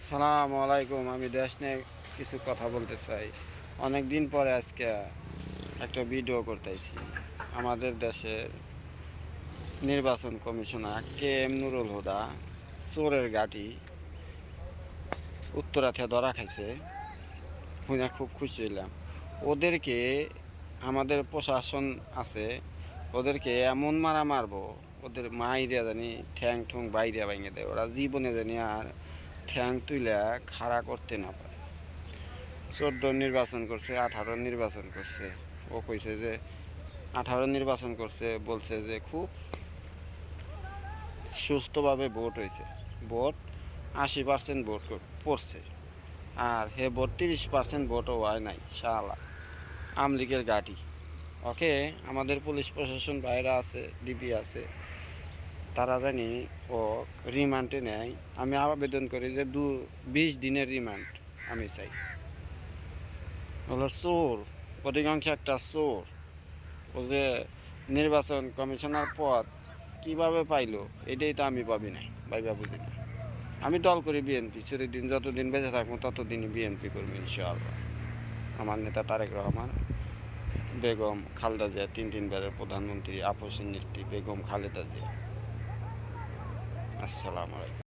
সালামু আলাইকুম। আমি দেশ নিয়ে কিছু কথা বলতে চাই। অনেক দিন পরে আজকে একটা ভিডিও করতেছি। আমাদের দেশের নির্বাচন commissioner K M Nurul Huda চোরের গাটি উত্তরাতে ধরা খাইছে। শুনে খুব খুশি হইলাম। ওদেরকে আমাদের প্রশাসন আছে, ওদেরকে এমন মারা মারবো, ওদের মাইরে জানি ঠ্যাং ঠুং বাইরে ভেঙে দেয়, ওরা জীবনে জানি আর ঠ্যাং তুইলা খাড়া করতে না পারে। 14 নির্বাচন করছে, 18 নির্বাচন করছে। ও কইছে যে 18 নির্বাচন করছে, বলছে যে খুব সুস্থভাবে ভোট হয়েছে। ভোট 80% ভোট পড়ছে, আর হে 32% ভোটও হয় নাই। শালা আমলিগের গাড়ি। ওকে আমাদের পুলিশ প্রশাসন বাইরে আছে, ডিবি আছে, তারা জানি ও রিমান্ডে নেয়। আমি আবেদন করি যে 20 দিনের রিমান্ড আমি চাই। হলো চোর, অধিকাংশ একটা চোর। ও যে নির্বাচন কমিশনার পদ কিভাবে পাইলো, এটাই তো আমি ভাবি নাই, ভাইবা বুঝি না। আমি দল করি বিএনপি, চিরদিন যতদিন বেঁচে থাকবো ততদিনই বিএনপি করবো ইনশাআল্লাহ। আমার নেতা তারেক রহমান, বেগম খালেদা জিয়া, তিনবারের প্রধানমন্ত্রী, আপসের নেত্রী বেগম খালেদা জিয়া। আসসালামু আলাইকুম।